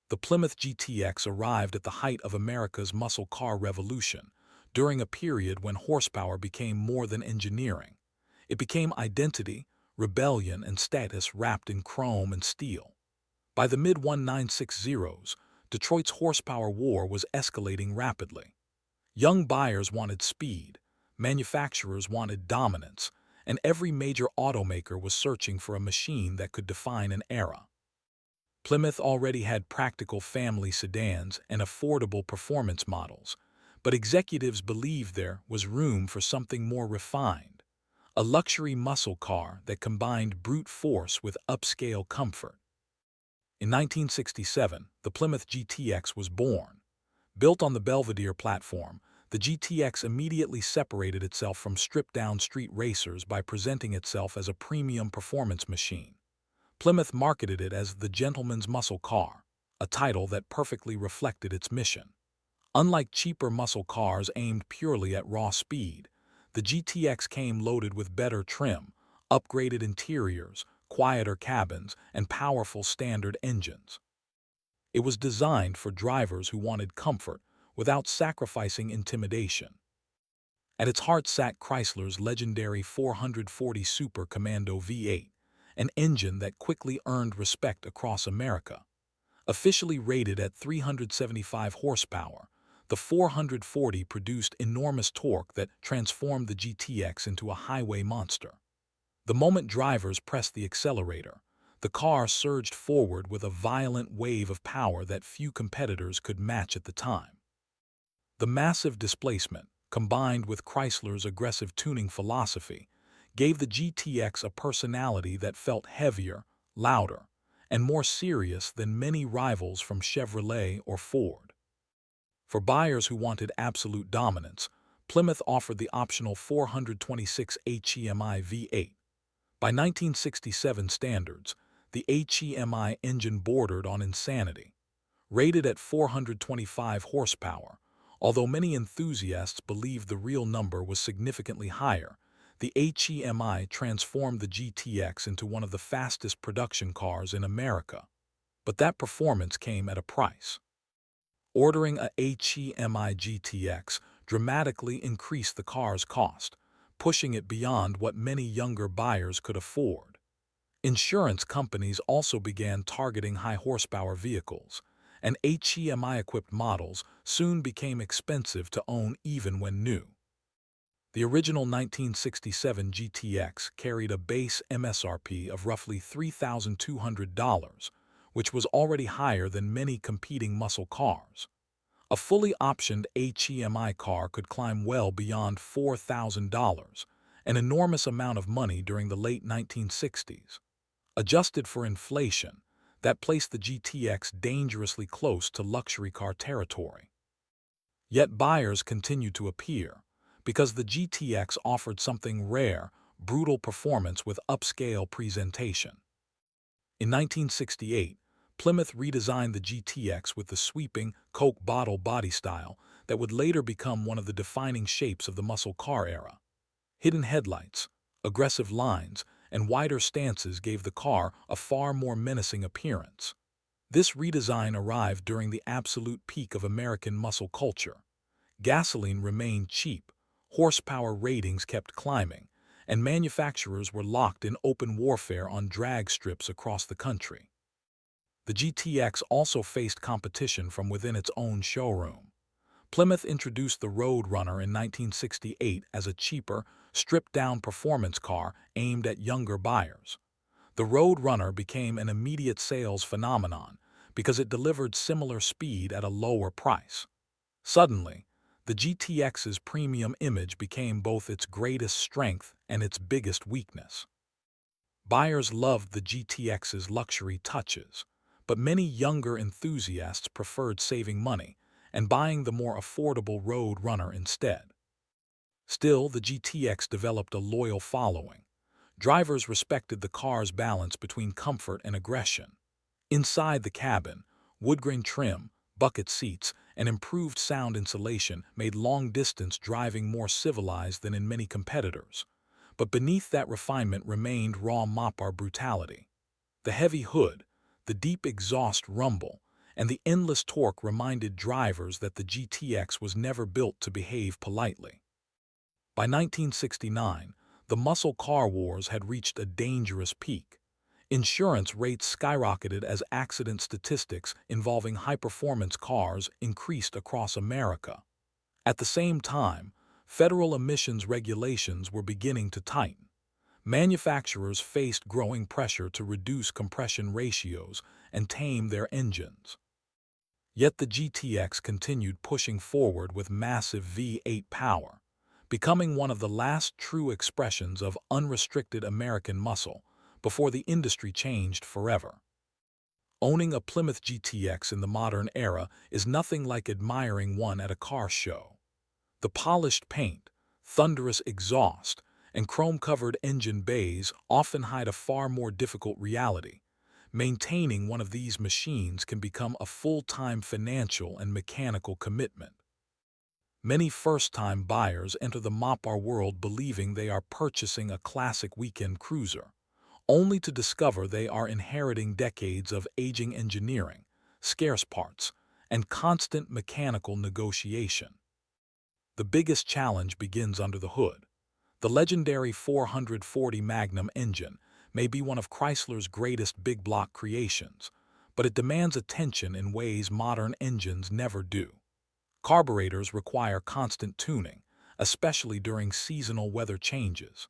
The Plymouth GTX arrived at the height of America's muscle car revolution, during a period when horsepower became more than engineering. It became identity, rebellion, and status wrapped in chrome and steel. By the mid-1960s, Detroit's horsepower war was escalating rapidly. Young buyers wanted speed, manufacturers wanted dominance, and every major automaker was searching for a machine that could define an era. Plymouth already had practical family sedans and affordable performance models, but executives believed there was room for something more refined, a luxury muscle car that combined brute force with upscale comfort. In 1967, the Plymouth GTX was born. Built on the Belvedere platform, the GTX immediately separated itself from stripped-down street racers by presenting itself as a premium performance machine. Plymouth marketed it as the gentleman's muscle car, a title that perfectly reflected its mission. Unlike cheaper muscle cars aimed purely at raw speed, the GTX came loaded with better trim, upgraded interiors, quieter cabins, and powerful standard engines. It was designed for drivers who wanted comfort without sacrificing intimidation. At its heart sat Chrysler's legendary 440 Super Commando V8, an engine that quickly earned respect across America. Officially rated at 375 horsepower, the 440 produced enormous torque that transformed the GTX into a highway monster. The moment drivers pressed the accelerator, the car surged forward with a violent wave of power that few competitors could match at the time. The massive displacement, combined with Chrysler's aggressive tuning philosophy, gave the GTX a personality that felt heavier, louder, and more serious than many rivals from Chevrolet or Ford. For buyers who wanted absolute dominance, Plymouth offered the optional 426 HEMI V8. By 1967 standards, the HEMI engine bordered on insanity. Rated at 425 horsepower, although many enthusiasts believed the real number was significantly higher, the HEMI transformed the GTX into one of the fastest production cars in America. But that performance came at a price. Ordering a HEMI GTX dramatically increased the car's cost, pushing it beyond what many younger buyers could afford. Insurance companies also began targeting high-horsepower vehicles, and HEMI-equipped models soon became expensive to own even when new. The original 1967 GTX carried a base MSRP of roughly $3,200, which was already higher than many competing muscle cars. A fully optioned HEMI car could climb well beyond $4,000, an enormous amount of money during the late 1960s. Adjusted for inflation, that placed the GTX dangerously close to luxury car territory. Yet buyers continued to appear, because the GTX offered something rare, brutal performance with upscale presentation. In 1968, Plymouth redesigned the GTX with the sweeping Coke bottle body style that would later become one of the defining shapes of the muscle car era. Hidden headlights, aggressive lines, and wider stances gave the car a far more menacing appearance. This redesign arrived during the absolute peak of American muscle culture. Gasoline remained cheap, horsepower ratings kept climbing, and manufacturers were locked in open warfare on drag strips across the country. The GTX also faced competition from within its own showroom. Plymouth introduced the Road Runner in 1968 as a cheaper, stripped-down performance car aimed at younger buyers. The Road Runner became an immediate sales phenomenon because it delivered similar speed at a lower price. Suddenly, the GTX's premium image became both its greatest strength and its biggest weakness. Buyers loved the GTX's luxury touches, but many younger enthusiasts preferred saving money and buying the more affordable Road Runner instead. Still, the GTX developed a loyal following. Drivers respected the car's balance between comfort and aggression. Inside the cabin, wood-grain trim, bucket seats, and improved sound insulation made long-distance driving more civilized than in many competitors. But beneath that refinement remained raw Mopar brutality. The heavy hood, the deep exhaust rumble, and the endless torque reminded drivers that the GTX was never built to behave politely. By 1969, the muscle car wars had reached a dangerous peak. Insurance rates skyrocketed as accident statistics involving high-performance cars increased across America. At the same time, federal emissions regulations were beginning to tighten. Manufacturers faced growing pressure to reduce compression ratios and tame their engines. Yet the GTX continued pushing forward with massive V8 power, becoming one of the last true expressions of unrestricted American muscle before the industry changed forever. Owning a Plymouth GTX in the modern era is nothing like admiring one at a car show. The polished paint, thunderous exhaust, and chrome-covered engine bays often hide a far more difficult reality. Maintaining one of these machines can become a full-time financial and mechanical commitment. Many first-time buyers enter the Mopar world believing they are purchasing a classic weekend cruiser, only to discover they are inheriting decades of aging engineering, scarce parts, and constant mechanical negotiation. The biggest challenge begins under the hood. The legendary 440 Magnum engine may be one of Chrysler's greatest big-block creations, but it demands attention in ways modern engines never do. Carburetors require constant tuning, especially during seasonal weather changes.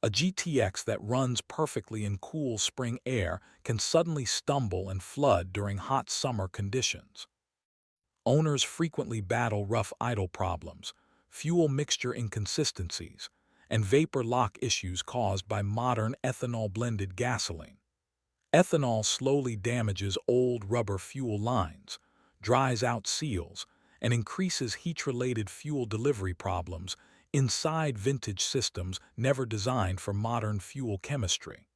A GTX that runs perfectly in cool spring air can suddenly stumble and flood during hot summer conditions. Owners frequently battle rough idle problems, fuel mixture inconsistencies, and vapor lock issues caused by modern ethanol-blended gasoline. Ethanol slowly damages old rubber fuel lines, dries out seals, and increases heat-related fuel delivery problems inside vintage systems never designed for modern fuel chemistry.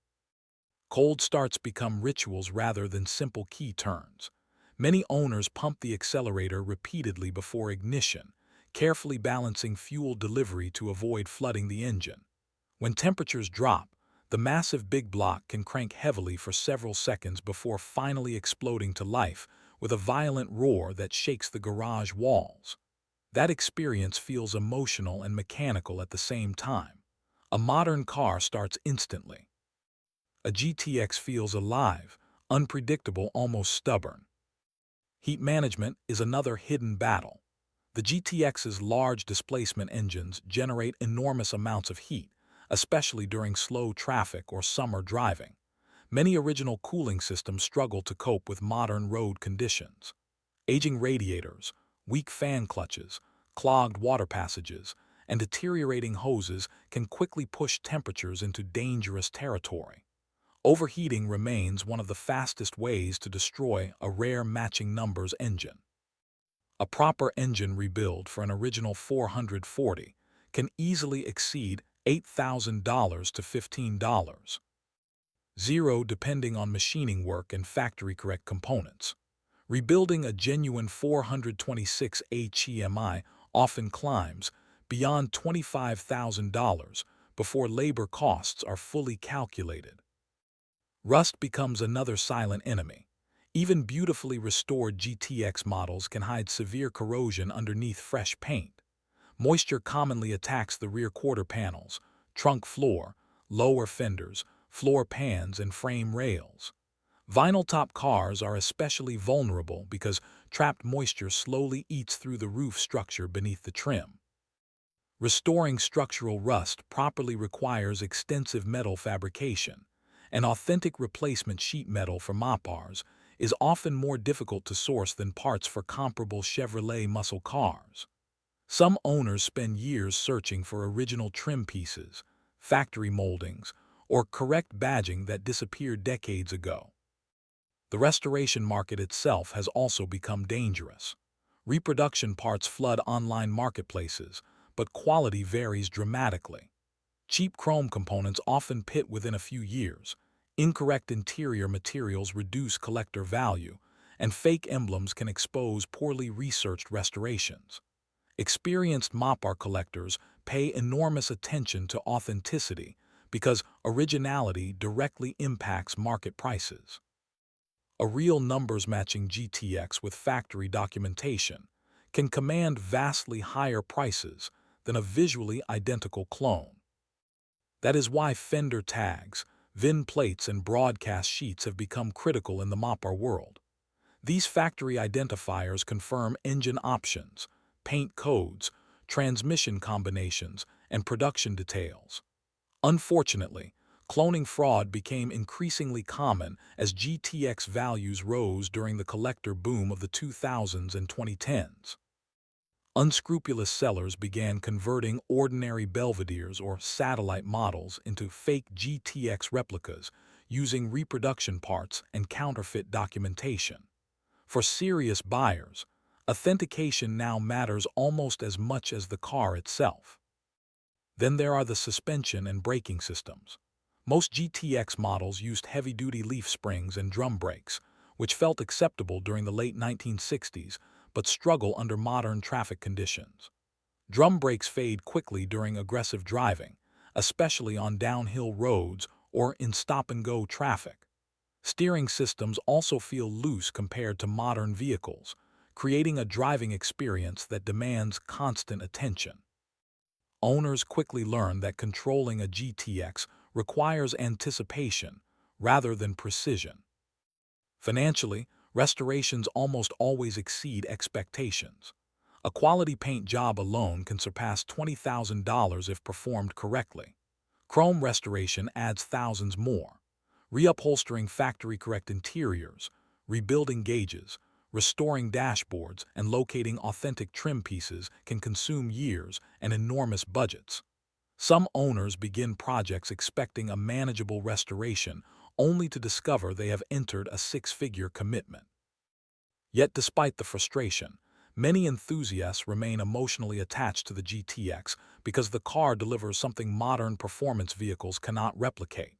Cold starts become rituals rather than simple key turns. Many owners pump the accelerator repeatedly before ignition, carefully balancing fuel delivery to avoid flooding the engine. When temperatures drop, the massive big block can crank heavily for several seconds before finally exploding to life with a violent roar that shakes the garage walls. That experience feels emotional and mechanical at the same time. A modern car starts instantly. A GTX feels alive, unpredictable, almost stubborn. Heat management is another hidden battle. The GTX's large displacement engines generate enormous amounts of heat, especially during slow traffic or summer driving. Many original cooling systems struggle to cope with modern road conditions. Aging radiators, weak fan clutches, clogged water passages, and deteriorating hoses can quickly push temperatures into dangerous territory. Overheating remains one of the fastest ways to destroy a rare matching numbers engine. A proper engine rebuild for an original 440 can easily exceed $8,000 to $15,000, depending on machining work and factory-correct components. Rebuilding a genuine 426 HEMI often climbs beyond $25,000 before labor costs are fully calculated. Rust becomes another silent enemy. Even beautifully restored GTX models can hide severe corrosion underneath fresh paint. Moisture commonly attacks the rear quarter panels, trunk floor, lower fenders, floor pans, and frame rails. Vinyl-top cars are especially vulnerable because trapped moisture slowly eats through the roof structure beneath the trim. Restoring structural rust properly requires extensive metal fabrication. An authentic replacement sheet metal for Mopars is often more difficult to source than parts for comparable Chevrolet muscle cars. Some owners spend years searching for original trim pieces, factory moldings, or correct badging that disappeared decades ago. The restoration market itself has also become dangerous. Reproduction parts flood online marketplaces, but quality varies dramatically. Cheap chrome components often pit within a few years, incorrect interior materials reduce collector value, and fake emblems can expose poorly researched restorations. Experienced Mopar collectors pay enormous attention to authenticity because originality directly impacts market prices. A real numbers-matching GTX with factory documentation can command vastly higher prices than a visually identical clone. That is why fender tags, VIN plates, and broadcast sheets have become critical in the Mopar world. These factory identifiers confirm engine options, paint codes, transmission combinations, and production details. Unfortunately, cloning fraud became increasingly common as GTX values rose during the collector boom of the 2000s and 2010s. Unscrupulous sellers began converting ordinary Belvederes or satellite models into fake GTX replicas using reproduction parts and counterfeit documentation. For serious buyers, authentication now matters almost as much as the car itself. Then there are the suspension and braking systems. Most GTX models used heavy-duty leaf springs and drum brakes, which felt acceptable during the late 1960s but struggle under modern traffic conditions. Drum brakes fade quickly during aggressive driving, especially on downhill roads or in stop-and-go traffic. Steering systems also feel loose compared to modern vehicles, creating a driving experience that demands constant attention. Owners quickly learn that controlling a GTX requires anticipation rather than precision. Financially, restorations almost always exceed expectations. A quality paint job alone can surpass $20,000 if performed correctly. Chrome restoration adds thousands more. Reupholstering factory-correct interiors, rebuilding gauges, restoring dashboards, and locating authentic trim pieces can consume years and enormous budgets. Some owners begin projects expecting a manageable restoration only to discover they have entered a six-figure commitment. Yet despite the frustration, many enthusiasts remain emotionally attached to the GTX because the car delivers something modern performance vehicles cannot replicate.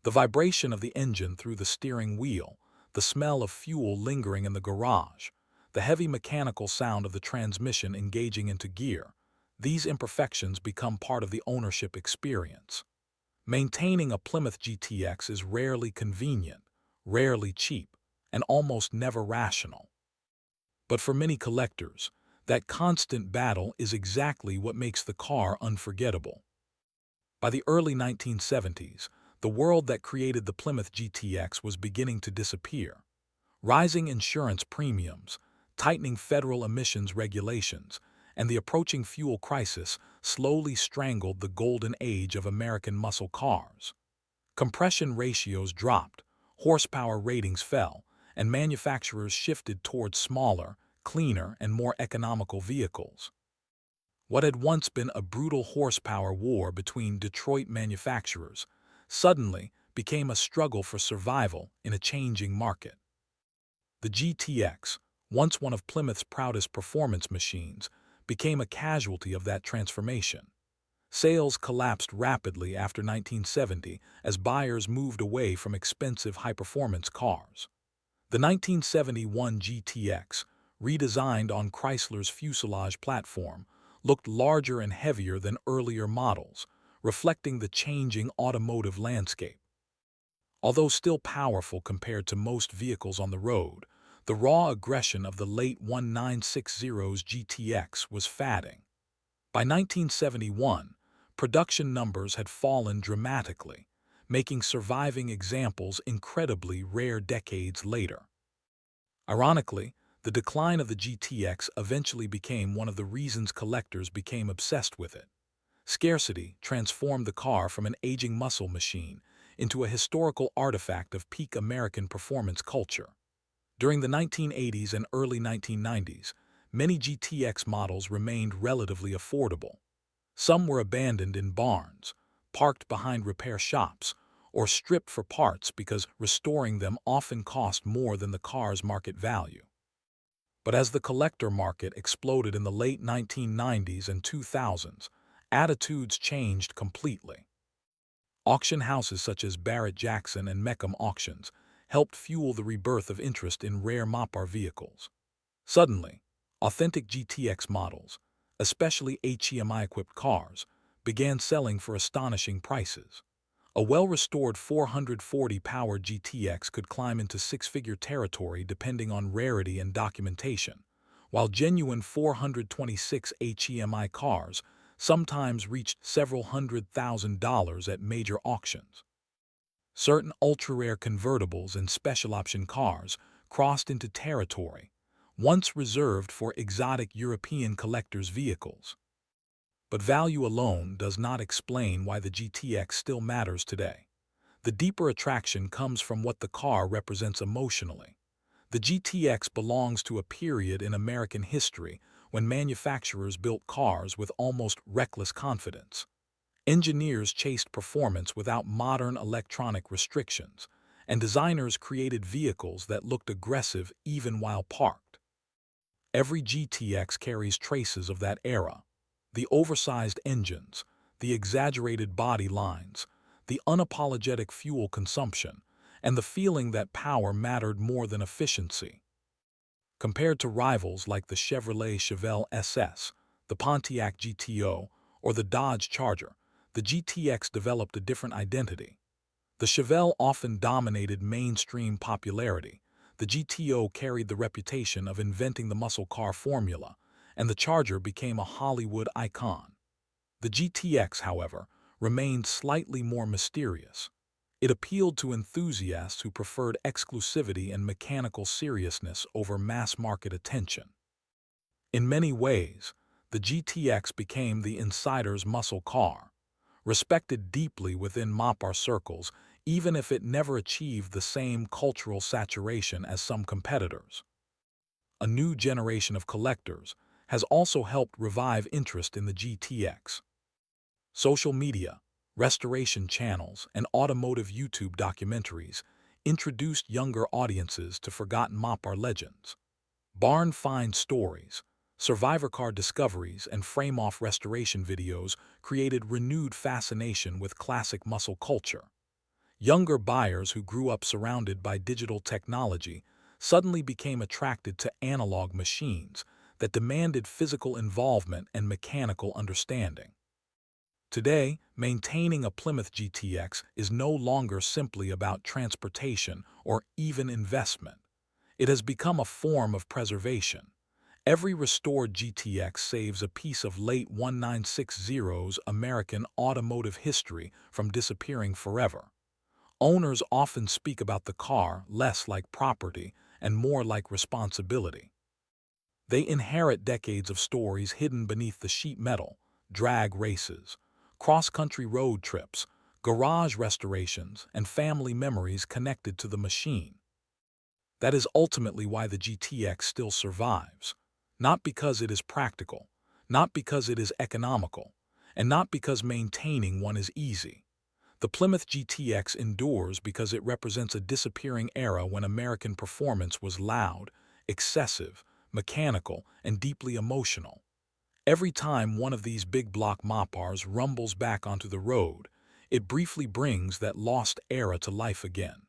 The vibration of the engine through the steering wheel, the smell of fuel lingering in the garage, the heavy mechanical sound of the transmission engaging into gear, these imperfections become part of the ownership experience. Maintaining a Plymouth GTX is rarely convenient, rarely cheap, and almost never rational. But for many collectors, that constant battle is exactly what makes the car unforgettable. By the early 1970s, the world that created the Plymouth GTX was beginning to disappear. Rising insurance premiums, tightening federal emissions regulations, and the approaching fuel crisis slowly strangled the golden age of American muscle cars. Compression ratios dropped, horsepower ratings fell, and manufacturers shifted towards smaller, cleaner, and more economical vehicles. What had once been a brutal horsepower war between Detroit manufacturers suddenly became a struggle for survival in a changing market. The GTX, once one of Plymouth's proudest performance machines, became a casualty of that transformation. Sales collapsed rapidly after 1970 as buyers moved away from expensive high-performance cars. The 1971 GTX, redesigned on Chrysler's fuselage platform, looked larger and heavier than earlier models, reflecting the changing automotive landscape. Although still powerful compared to most vehicles on the road, the raw aggression of the late 1960's GTX was fading. By 1971, production numbers had fallen dramatically, making surviving examples incredibly rare decades later. Ironically, the decline of the GTX eventually became one of the reasons collectors became obsessed with it. Scarcity transformed the car from an aging muscle machine into a historical artifact of peak American performance culture. During the 1980s and early 1990s, many GTX models remained relatively affordable. Some were abandoned in barns, parked behind repair shops, or stripped for parts because restoring them often cost more than the car's market value. But as the collector market exploded in the late 1990s and 2000s, attitudes changed completely. Auction houses such as Barrett-Jackson and Meckham Auctions helped fuel the rebirth of interest in rare Mopar vehicles. Suddenly, authentic GTX models, especially HEMI-equipped cars, began selling for astonishing prices. A well-restored 440-power GTX could climb into six-figure territory depending on rarity and documentation, while genuine 426 HEMI cars sometimes reached several $100,000 at major auctions. Certain ultra-rare convertibles and special option cars crossed into territory, once reserved for exotic European collectors' vehicles. But value alone does not explain why the GTX still matters today. The deeper attraction comes from what the car represents emotionally. The GTX belongs to a period in American history when manufacturers built cars with almost reckless confidence. Engineers chased performance without modern electronic restrictions, and designers created vehicles that looked aggressive even while parked. Every GTX carries traces of that era. The oversized engines, the exaggerated body lines, the unapologetic fuel consumption, and the feeling that power mattered more than efficiency. Compared to rivals like the Chevrolet Chevelle SS, the Pontiac GTO, or the Dodge Charger, the GTX developed a different identity. The Chevelle often dominated mainstream popularity. The GTO carried the reputation of inventing the muscle car formula, and the Charger became a Hollywood icon. The GTX, however, remained slightly more mysterious. It appealed to enthusiasts who preferred exclusivity and mechanical seriousness over mass-market attention. In many ways, the GTX became the insider's muscle car, respected deeply within Mopar circles, even if it never achieved the same cultural saturation as some competitors. A new generation of collectors has also helped revive interest in the GTX. Social media, restoration channels, and automotive YouTube documentaries introduced younger audiences to forgotten Mopar legends. Barn find stories, survivor car discoveries, and frame-off restoration videos created renewed fascination with classic muscle culture. Younger buyers who grew up surrounded by digital technology suddenly became attracted to analog machines that demanded physical involvement and mechanical understanding. Today, maintaining a Plymouth GTX is no longer simply about transportation or even investment. It has become a form of preservation. Every restored GTX saves a piece of late 1960s American automotive history from disappearing forever. Owners often speak about the car less like property and more like responsibility. They inherit decades of stories hidden beneath the sheet metal, drag races, cross-country road trips, garage restorations, and family memories connected to the machine. That is ultimately why the GTX still survives. Not because it is practical, not because it is economical, and not because maintaining one is easy. The Plymouth GTX endures because it represents a disappearing era when American performance was loud, excessive, mechanical, and deeply emotional. Every time one of these big block Mopars rumbles back onto the road, it briefly brings that lost era to life again.